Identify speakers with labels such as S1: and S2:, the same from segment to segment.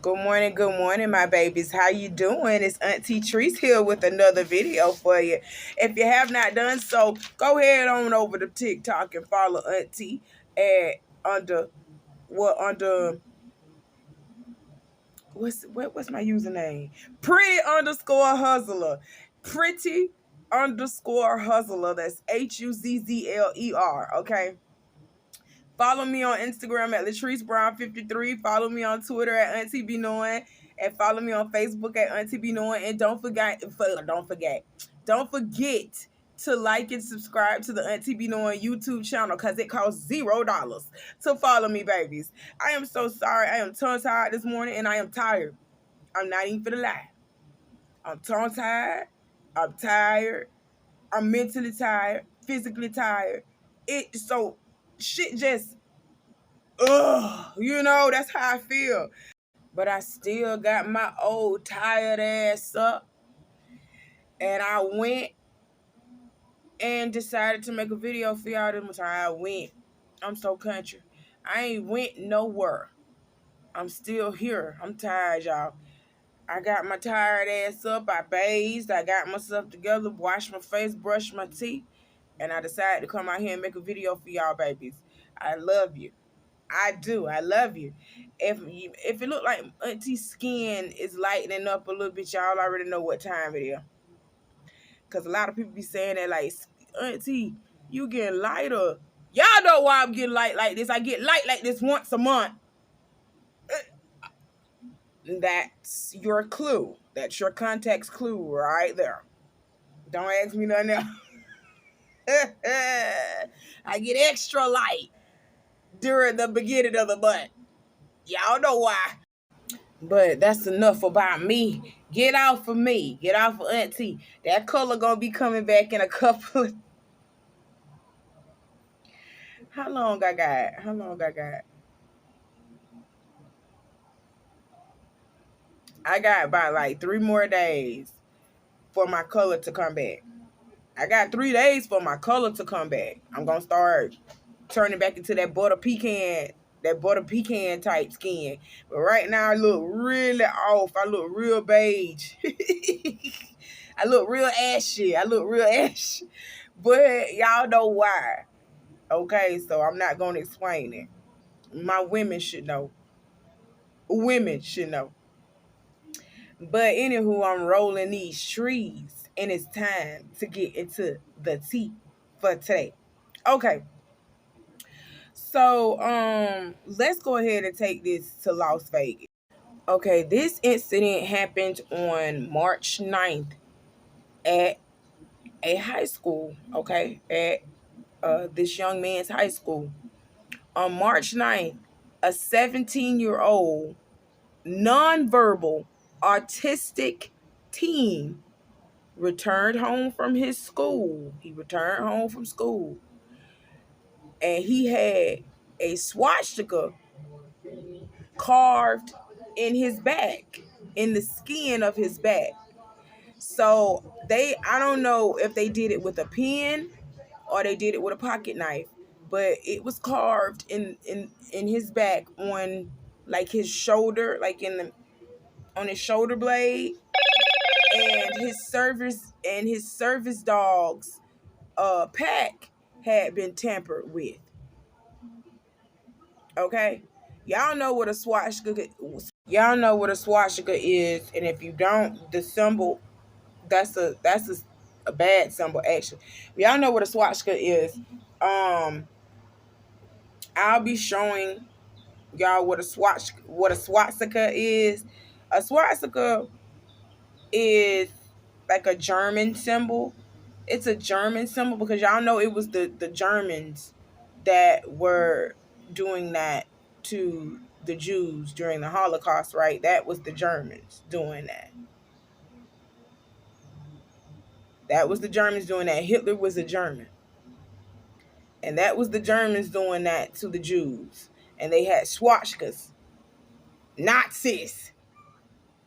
S1: Good morning, my babies. How you doing? It's Auntie Trice here with another video for you. If you have not done so, go ahead on over to TikTok and follow Auntie at under what under what's my username? Pretty_Huzzler. Pretty_Huzzler. That's HUZZLER. Okay. Follow me on Instagram at Latrice Brown 53. Follow me on Twitter at Auntie Be Knowing. And follow me on Facebook at Auntie Be Knowing. And don't forget to like and subscribe to the Auntie Be Knowing YouTube channel because it costs $0 to follow me, babies. I am so sorry. I am tongue tired this morning and I am tired. I'm not even finna lie. I'm tongue tired. I'm tired. I'm mentally tired. Physically tired. Shit just that's how I feel. But I still got my old tired ass up. And I went and decided to make a video for y'all this time. I went. I'm so country. I ain't went nowhere. I'm still here. I'm tired, y'all. I got my tired ass up. I bathed. I got myself together, washed my face, brushed my teeth. And I decided to come out here and make a video for y'all, babies. I love you. I do. I love you. If it look like Auntie's skin is lightening up a little bit, y'all already know what time it is. Because a lot of people be saying that, like, Auntie, you getting lighter. Y'all know why I'm getting light like this. I get light like this once a month. That's your clue. That's your context clue right there. Don't ask me nothing else. I get extra light during the beginning of the month. Y'all know why. But that's enough about me. Get out for me. Get out for Auntie. That color gonna be coming back in a couple of... How long I got? I got about like 3 more days for my color to come back. I got 3 days for my color to come back. I'm gonna start turning back into that butter pecan type skin. But right now I look really off. I look real beige. I look real ashy. But y'all know why. Okay, so I'm not gonna explain it. My women should know. Women should know. But anywho, I'm rolling these trees, and it's time to get into the tea for today. Okay. So let's go ahead and take this to Las Vegas. Okay, this incident happened on March 9th at a high school, okay? At this young man's high school. On March 9th, a 17-year-old nonverbal autistic teen returned home from his school. He returned home from school and he had a swastika carved in his back, in the skin of his back. So I don't know if they did it with a pen or they did it with a pocket knife, but it was carved in his back on like his shoulder, like on his shoulder blade, and his service dog's pack had been tampered with. Okay, y'all know what a swastika. Y'all know what a swastika is, and if you don't, the symbol that's a bad symbol actually. Y'all know what a swastika is. I'll be showing y'all what a swastika is. A swastika is like a German symbol. It's a German symbol because y'all know it was the Germans that were doing that to the Jews during the Holocaust, right? That was the Germans doing that. That was the Germans doing that. Hitler was a German. And that was the Germans doing that to the Jews. And they had swastikas. Nazis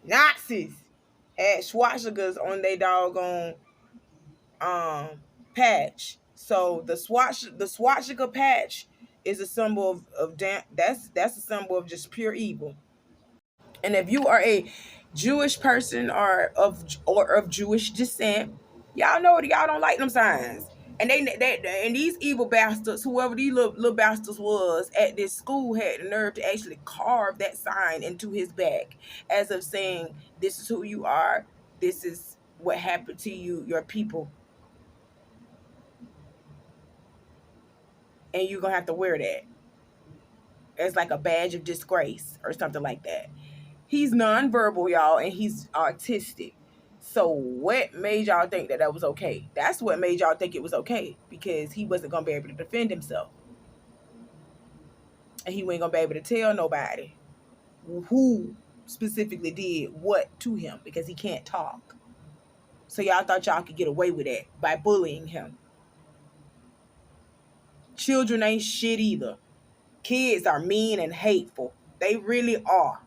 S1: had swastikas on their doggone patch. So the swastika patch is a symbol of that's a symbol of just pure evil. And if you are a Jewish person or of Jewish descent, y'all know that y'all don't like them signs. And they and these evil bastards, whoever these little bastards was at this school, had the nerve to actually carve that sign into his back, as of saying, "This is who you are. This is what happened to you, your people, and you're gonna have to wear that as like a badge of disgrace or something like that." He's nonverbal, y'all, and he's autistic. So what made y'all think that that was okay? That's what made y'all think it was okay, because he wasn't gonna be able to defend himself, and he wasn't gonna be able to tell nobody who specifically did what to him because he can't talk. So y'all thought y'all could get away with that by bullying him. Children ain't shit either. Kids are mean and hateful. They really are.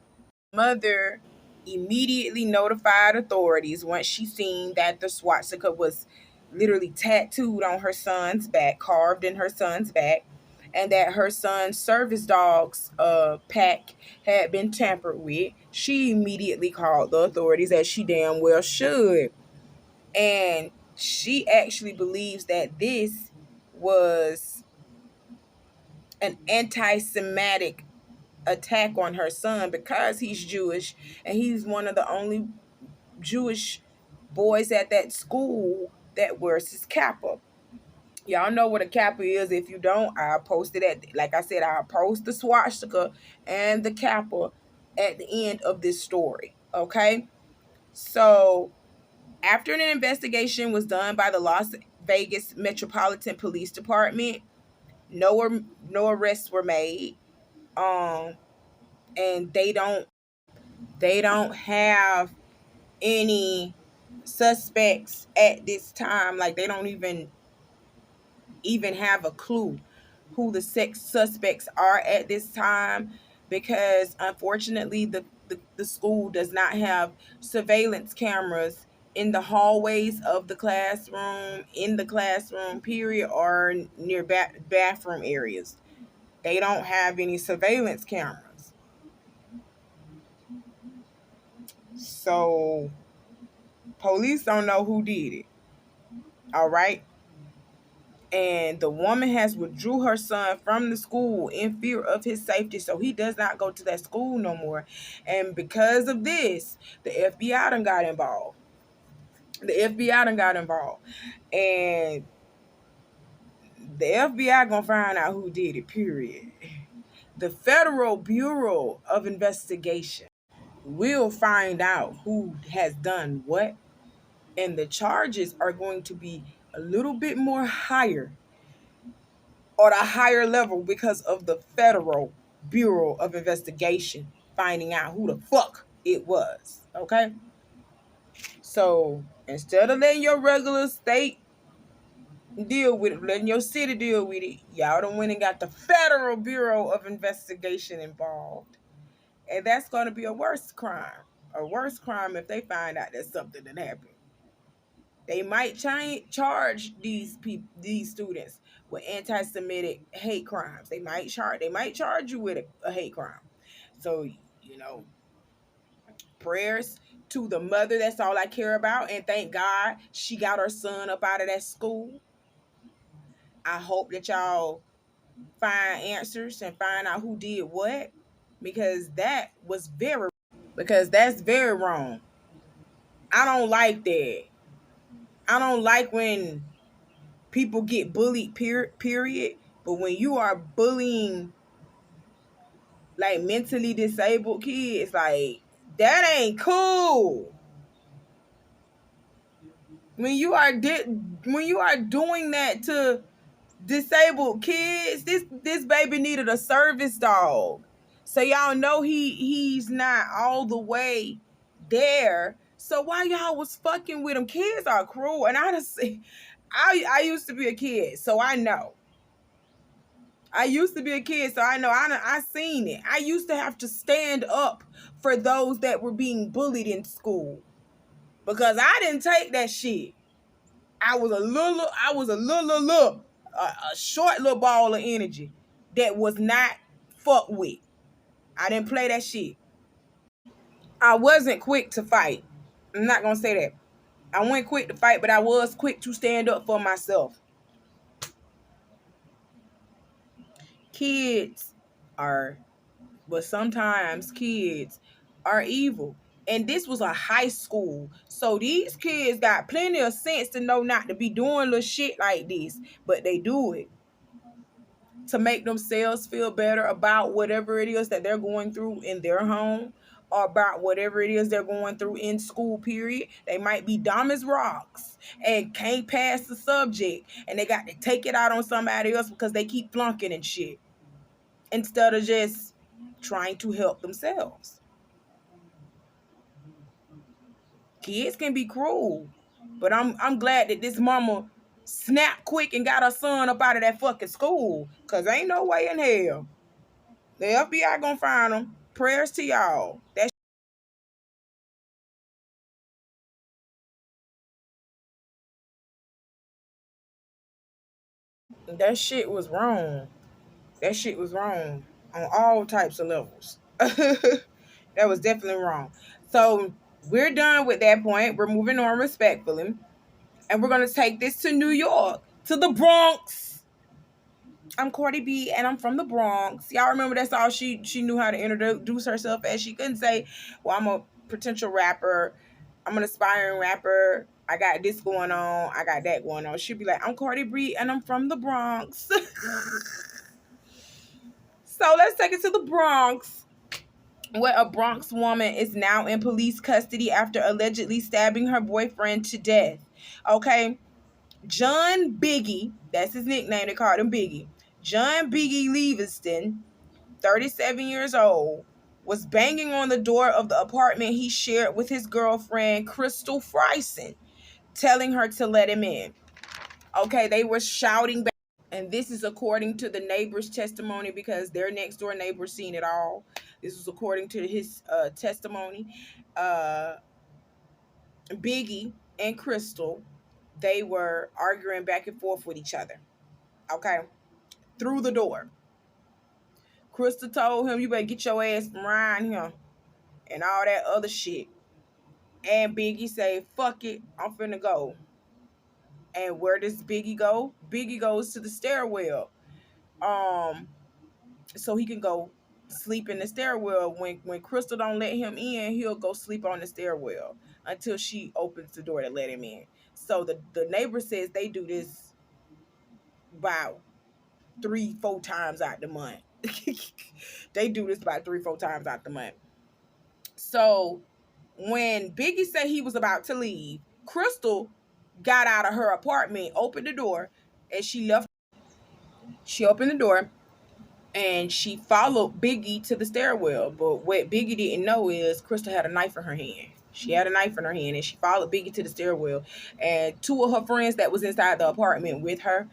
S1: Mother immediately notified authorities once she seen that the swastika was literally tattooed on her son's back, carved in her son's back, and that her son's service dog's pack had been tampered with. She immediately called the authorities, as she damn well should. And she actually believes that this was an anti-Semitic attack on her son because he's Jewish, and he's one of the only Jewish boys at that school that wears his kappa. Y'all know what a kappa is. If you don't, I'll post it like I said, I'll post the swastika and the kappa at the end of this story. Okay? So after an investigation was done by the Las Vegas Metropolitan Police Department, no arrests were made. And they don't have any suspects at this time. Like, they don't even have a clue who the sex suspects are at this time, because unfortunately the school does not have surveillance cameras in the hallways of the classroom, in the classroom period, or near bathroom areas. They don't have any surveillance cameras. So police don't know who did it. All right. And the woman has withdrew her son from the school in fear of his safety, so he does not go to that school no more. And because of this, the FBI done got involved. And the FBI gonna find out who did it, period. The Federal Bureau of Investigation will find out who has done what, and the charges are going to be a little bit more higher, or a higher level, because of the Federal Bureau of Investigation finding out who the fuck it was. Okay? So instead of letting your regular state deal with it, letting your city deal with it, y'all done went and got the Federal Bureau of Investigation involved. And that's going to be a worse crime. A worse crime if they find out that something that happened. They might charge these students with anti-Semitic hate crimes. They might charge you with a hate crime. So, prayers to the mother. That's all I care about. And thank God she got her son up out of that school. I hope that y'all find answers and find out who did what, because that's very wrong. I don't like that. I don't like when people get bullied, period. But when you are bullying like mentally disabled kids, like, that ain't cool. When you are doing that to disabled kids, this baby needed a service dog. So y'all know he's not all the way there. So why y'all was fucking with him? Kids are cruel, and I used to be a kid, so I know. I seen it. I used to have to stand up for those that were being bullied in school, because I didn't take that shit. I was a short little ball of energy that was not fucked with. I didn't play that shit. I wasn't quick to fight. I'm not gonna say that. I went quick to fight, but I was quick to stand up for myself. Kids are, but sometimes kids are evil. And this was a high school. So these kids got plenty of sense to know not to be doing little shit like this, but they do it to make themselves feel better about whatever it is that they're going through in their home, or about whatever it is they're going through in school, period. They might be dumb as rocks and can't pass the subject, and they got to take it out on somebody else because they keep flunking and shit, instead of just trying to help themselves. Kids can be cruel, but I'm glad that this mama snapped quick and got her son up out of that fucking school, because ain't no way in hell the FBI gonna find him. Prayers to y'all. That shit was wrong. That shit was wrong on all types of levels. That was definitely wrong. So we're done with that point. We're moving on respectfully. And we're gonna take this to New York, to the Bronx. I'm Cardi B and I'm from the Bronx. Y'all remember that's all she knew how to introduce herself as. She couldn't say, well, I'm a potential rapper, I'm an aspiring rapper, I got this going on, I got that going on. She'd be like, I'm Cardi B and I'm from the Bronx. So let's take it to the Bronx, where a Bronx woman is now in police custody after allegedly stabbing her boyfriend to death. Okay. John Biggie, that's his nickname, they called him Biggie. John Biggie Livingston, 37 years old, was banging on the door of the apartment he shared with his girlfriend, Crystal Fryson, telling her to let him in. Okay, they were shouting back. And this is according to the neighbor's testimony, because their next door neighbor seen it all. This was according to his testimony. Uh, Biggie and Crystal, they were arguing back and forth with each other. Okay, through the door. Crystal told him, you better get your ass from around here and all that other shit. And Biggie say, fuck it, I'm finna go. And where does Biggie go? Biggie goes to the stairwell. So he can go sleep in the stairwell. When Crystal don't let him in, he'll go sleep on the stairwell until she opens the door to let him in. So the neighbor says they do this about 3-4 times out the month. They do this about 3-4 times out the month. So when Biggie said he was about to leave, Crystal got out of her apartment, opened the door, and she left. She opened the door and she followed Biggie to the stairwell. But what Biggie didn't know is Crystal had a knife in her hand. She had a knife in her hand and she followed Biggie to the stairwell. And two of her friends that was inside the apartment with her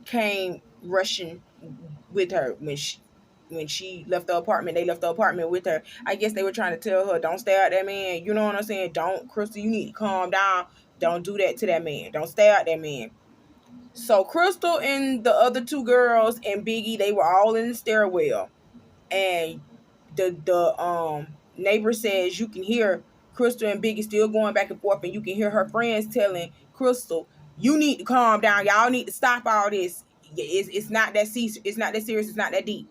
S1: came rushing with her when she left the apartment. They left the apartment with her. I guess they were trying to tell her, don't stay out that man. You know what I'm saying? Don't, Crystal, you need to calm down. Don't do that to that man. Don't stay out that man. So Crystal and the other two girls and Biggie, they were all in the stairwell. And the neighbor says you can hear Crystal and Biggie still going back and forth, and you can hear her friends telling Crystal, you need to calm down. Y'all need to stop all this. It's not that serious. It's not that serious. It's not that deep.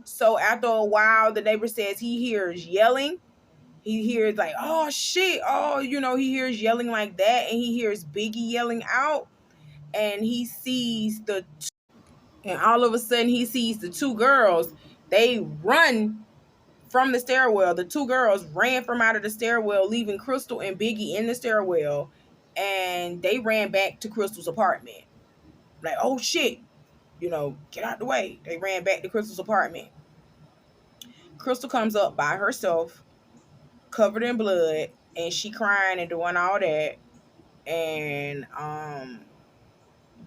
S1: So after a while, the neighbor says he hears yelling. He hears like, oh shit. Oh, he hears yelling like that. And he hears Biggie yelling out. And he sees and all of a sudden he sees the two girls. They run from the stairwell. The two girls ran from out of the stairwell, leaving Crystal and Biggie in the stairwell. And they ran back to Crystal's apartment. Like, oh shit, get out the way. They ran back to Crystal's apartment. Crystal comes up by herself, covered in blood, and she crying and doing all that. And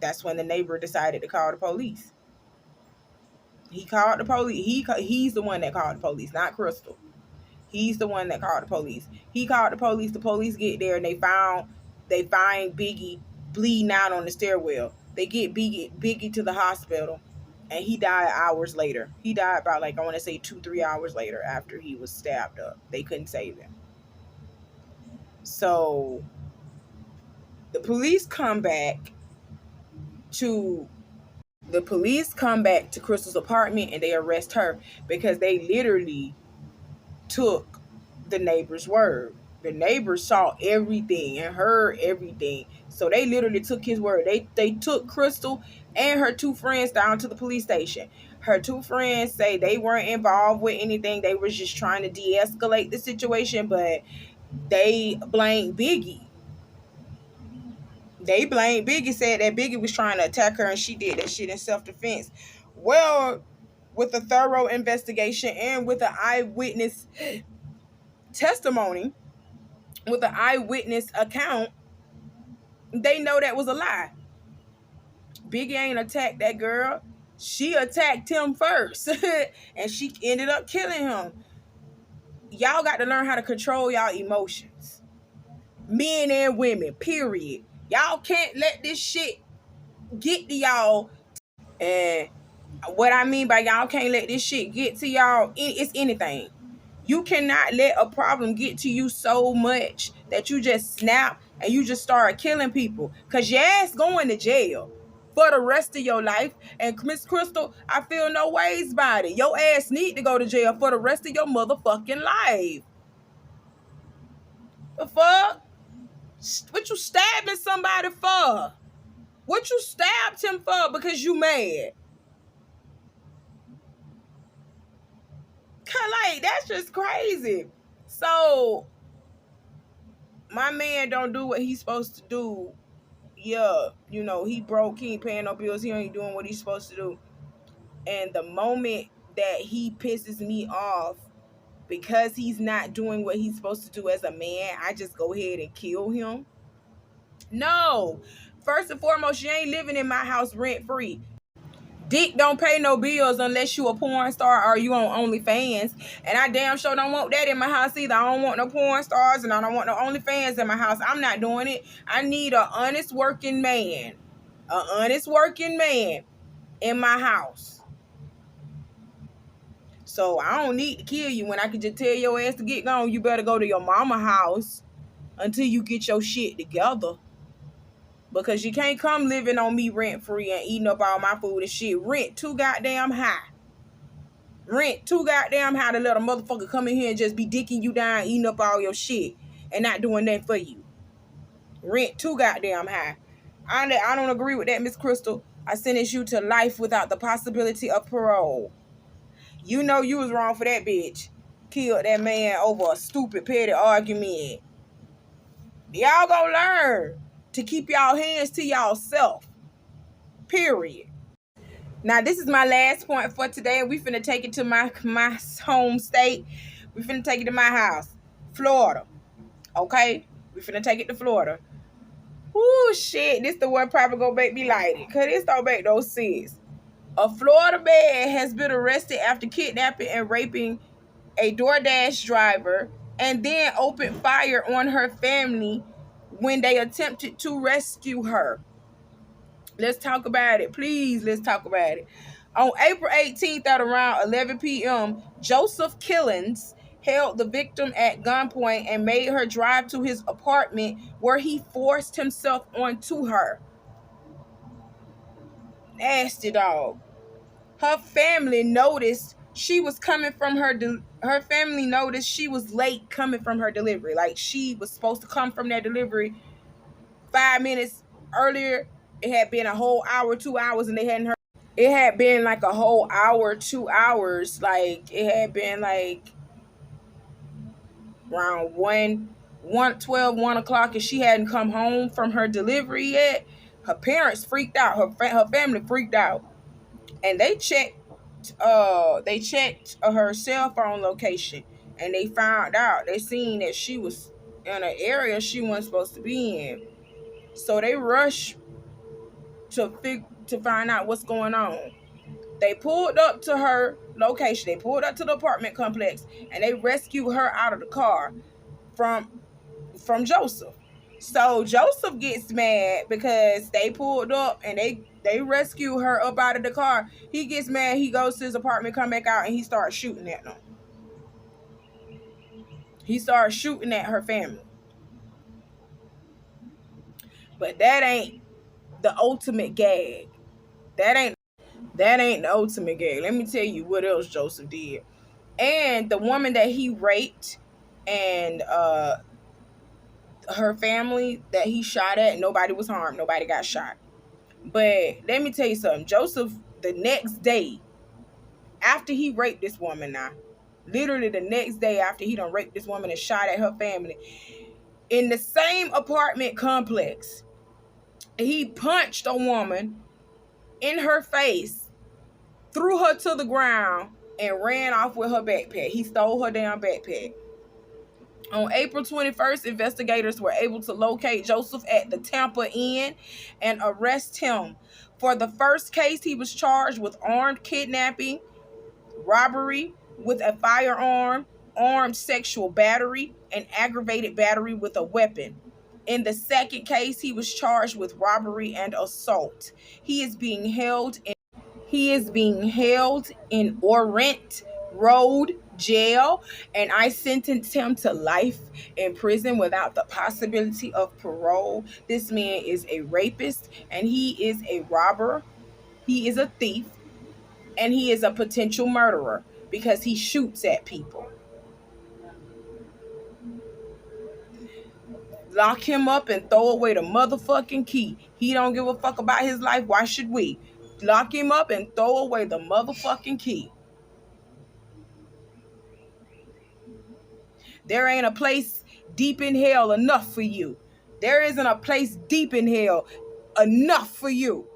S1: that's when the neighbor decided to call the police. He called the police. He's the one that called the police, not Crystal. He's the one that called the police. He called the police. The police get there and they find Biggie bleeding out on the stairwell. They get Biggie to the hospital, and he died hours later. He died about, like, I want to say 2-3 hours later after he was stabbed up. They couldn't save him. So the police come back to Crystal's apartment and they arrest her because they literally took the neighbor's word. The neighbor saw everything and heard everything. So they literally took his word. They took Crystal and her two friends down to the police station. Her two friends say they weren't involved with anything. They were just trying to de-escalate the situation, but they blamed Biggie. Said that Biggie was trying to attack her and she did that shit in self-defense. Well, with a thorough investigation and with an eyewitness testimony, with an eyewitness account, they know that was a lie. Biggie ain't attacked that girl. She attacked him first. And she ended up killing him. Y'all got to learn how to control y'all emotions. Men and women, period. Y'all can't let this shit get to y'all. And what I mean by y'all can't let this shit get to y'all, it's anything. You cannot let a problem get to you so much that you just snap and you just start killing people. Because your ass going to jail for the rest of your life. And Miss Crystal, I feel no ways about it. Your ass need to go to jail for the rest of your motherfucking life. The fuck? What you stabbing somebody for? What you stabbed him for because you mad? Like, that's just crazy. So my man don't do what he's supposed to do. Yeah, you know, he broke, he ain't paying no bills, he ain't doing what he's supposed to do. And the moment that he pisses me off because he's not doing what he's supposed to do as a man, I just go ahead and kill him. No. First and foremost, you ain't living in my house rent free. Dick don't pay no bills unless you a porn star or you on OnlyFans. And I damn sure don't want that in my house either. I don't want no porn stars and I don't want no OnlyFans in my house. I'm not doing it. I need an honest working man. An honest working man in my house. So I don't need to kill you when I can just tell your ass to get gone. You better go to your mama house until you get your shit together. Because you can't come living on me rent free and eating up all my food and shit. Rent too goddamn high. Rent too goddamn high to let a motherfucker come in here and just be dicking you down, eating up all your shit and not doing that for you. Rent too goddamn high. I don't agree with that, Miss Crystal. I sentence you to life without the possibility of parole. You know you was wrong for that bitch. Killed that man over a stupid petty argument. Y'all gonna learn to keep y'all hands to y'allself. Period. Now, this is my last point for today. We finna take it to my home state. We finna take it to my house. Florida. Okay? We finna take it to Florida. Ooh, shit. This the one probably gonna make me light it. Because this don't make no sense. A Florida man has been arrested after kidnapping and raping a DoorDash driver and then opened fire on her family when they attempted to rescue her. Let's talk about it. Please, let's talk about it. On April 18th at around 11 p.m., Joseph Killens held the victim at gunpoint and made her drive to his apartment where he forced himself onto her. Nasty dog. Her family noticed she was coming from her family noticed she was late coming from her delivery. Like, she was supposed to come from that delivery 5 minutes earlier. It had been a whole hour, 2 hours, and they hadn't heard. It had been like a whole hour, 2 hours. Like, it had been like around 1 o'clock, and she hadn't come home from her delivery yet. Her parents freaked out. Her family freaked out, and they checked her cell phone location, and they found out. They seen that she was in an area she wasn't supposed to be in. So they rushed to find out what's going on. They pulled up to her location. They pulled up to the apartment complex, and they rescued her out of the car from Joseph. So Joseph gets mad because they pulled up and they rescued her up out of the car. He gets mad. He goes to his apartment, come back out, and he starts shooting at them. He starts shooting at her family. But that ain't the ultimate gag. That ain't the ultimate gag. Let me tell you what else Joseph did. And the woman that he raped and her family that he shot at, nobody was harmed. Nobody got shot. But let me tell you something. Joseph, the next day, after he raped this woman now, literally the next day after he done raped this woman and shot at her family, in the same apartment complex, he punched a woman in her face, threw her to the ground, and ran off with her backpack. He stole her damn backpack. On April 21st, investigators were able to locate Joseph at the Tampa Inn and arrest him. For the first case, he was charged with armed kidnapping, robbery with a firearm, armed sexual battery, and aggravated battery with a weapon. In the second case, he was charged with robbery and assault. He is being held in Orient Road jail, and I sentenced him to life in prison without the possibility of parole. This man is a rapist, and he is a robber. He is a thief, and he is a potential murderer because he shoots at people. Lock him up and throw away the motherfucking key. He don't give a fuck about his life. Why should we? Lock him up and throw away the motherfucking key. There ain't a place deep in hell enough for you. There isn't a place deep in hell enough for you.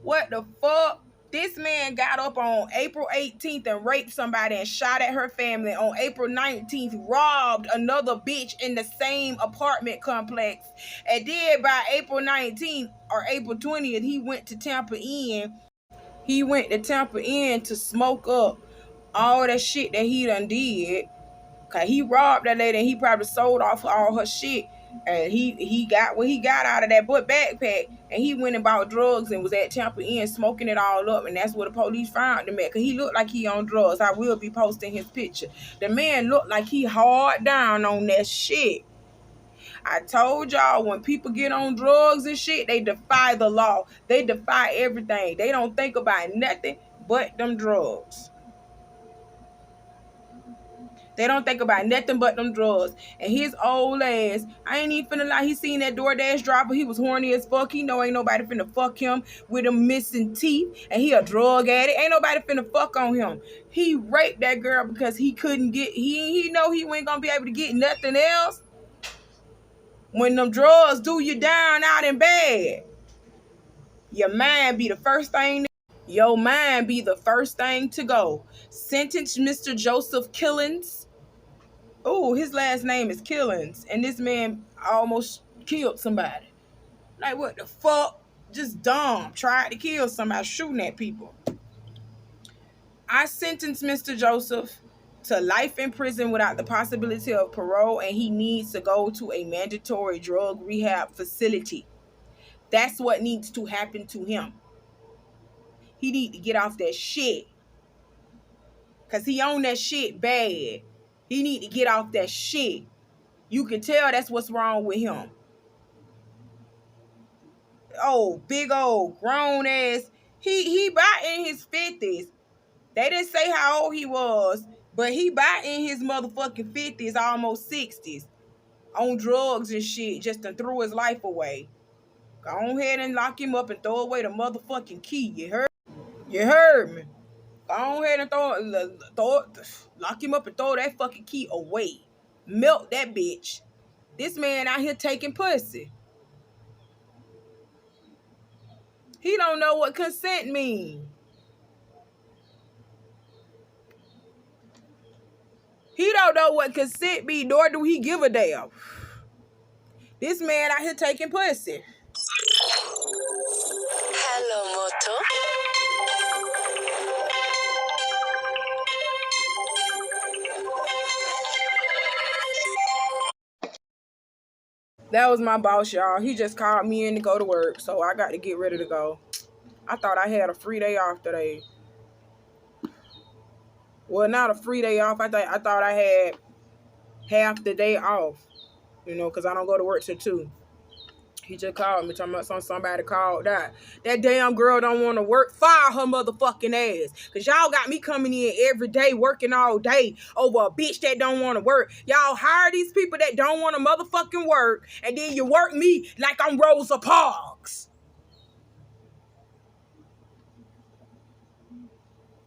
S1: What the fuck? This man got up on April 18th and raped somebody and shot at her family. On April 19th, robbed another bitch in the same apartment complex. And then by April 19th or April 20th, he went to Tampa Inn. He went to Tampa Inn to smoke up all that shit that he done did. Cause he robbed that lady and he probably sold off all her shit. And he got what he got out of that backpack, and he went and bought drugs and was at Tampa Inn smoking it all up, and that's where the police found him at. Cause he looked like he on drugs. I will be posting his picture. The man looked like he hard down on that shit. I told y'all, when people get on drugs and shit, they defy the law. They defy everything. They don't think about nothing but them drugs. They don't think about nothing but them drugs. And his old ass, I ain't even finna lie, he seen that DoorDash dropper. He was horny as fuck. He know ain't nobody finna fuck him with them missing teeth. And he a drug addict. Ain't nobody finna fuck on him. He raped that girl because he couldn't get, he know he ain't gonna be able to get nothing else. When them drugs do you down out in bed, your mind be the first thing. Your mind be the first thing to go. Sentence Mr. Joseph Killens. Oh, his last name is Killens, and this man almost killed somebody. Like, what the fuck? Just dumb. Tried to kill somebody, shooting at people. I sentenced Mr. Joseph to life in prison without the possibility of parole, and he needs to go to a mandatory drug rehab facility. That's what needs to happen to him. He need to get off that shit. Because he on that shit bad. He need to get off that shit. You can tell that's what's wrong with him. Oh, big old grown ass. He about in his 50s. They didn't say how old he was, but he about in his motherfucking 50s, almost 60s. On drugs and shit, just to throw his life away. Go ahead and lock him up and throw away the motherfucking key. You heard? You heard me. Go ahead and lock him up and throw that fucking key away. Melt that bitch. This man out here taking pussy. He don't know what consent means. He don't know what consent means, nor do he give a damn. This man out here taking pussy.
S2: Hello, Moto.
S1: That was my boss, y'all. He just called me in to go to work, so I got to get ready to go. I thought I had a free day off today. Well, not a free day off. I thought I had half the day off, you know, because I don't go to work till 2. He just called me talking about somebody called that. That damn girl don't want to work. Fire her motherfucking ass. Because y'all got me coming in every day, working all day over a bitch that don't want to work. Y'all hire these people that don't want to motherfucking work, and then you work me like I'm Rosa Parks.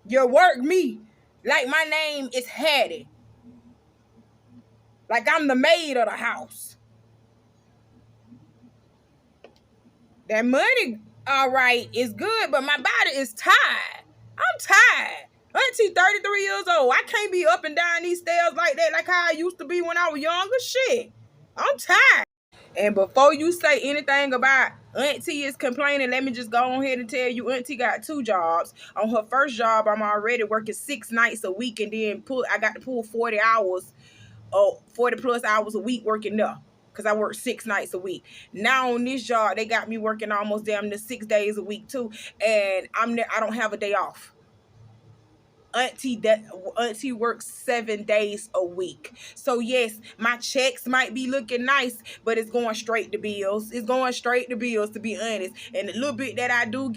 S1: You work me like my name is Hattie. Like I'm the maid of the house. That money, all right, is good, but my body is tired. I'm tired. Auntie 33 years old. I can't be up and down these stairs like that, like how I used to be when I was younger. Shit. I'm tired. And before you say anything about Auntie is complaining, let me just go on ahead and tell you Auntie got 2 jobs. On her first job, I'm already working 6 nights a week, and then I got to pull 40 hours, 40 plus hours a week working there. Because I work 6 nights a week. Now on this job, they got me working almost damn near 6 days a week too. And I don't have a day off. Auntie works 7 days a week. So yes, my checks might be looking nice, but it's going straight to bills. It's going straight to bills, to be honest. And the little bit that I do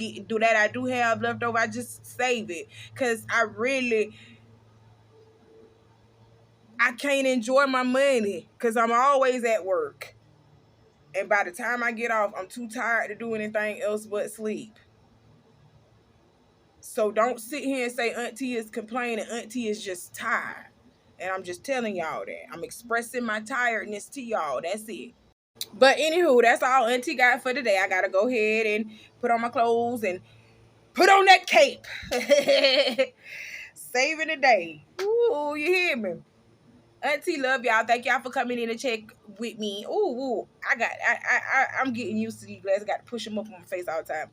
S1: have left over, I just save it. Because I can't enjoy my money because I'm always at work. And by the time I get off, I'm too tired to do anything else but sleep. So don't sit here and say Auntie is complaining. Auntie is just tired. And I'm just telling y'all that. I'm expressing my tiredness to y'all. That's it. But anywho, that's all Auntie got for today. I got to go ahead and put on my clothes and put on that cape. Saving the day. Ooh, you hear me? Auntie, love y'all. Thank y'all for coming in to check with me. Ooh, I'm getting used to these glasses. I got to push them up on my face all the time.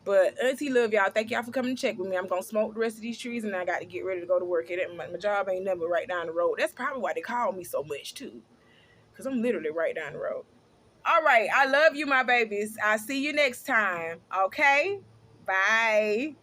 S1: But Auntie, love y'all. Thank y'all for coming to check with me. I'm going to smoke the rest of these trees, and I got to get ready to go to work. My job ain't never right down the road. That's probably why they call me so much, too. Because I'm literally right down the road. All right. I love you, my babies. I'll see you next time. Okay? Bye.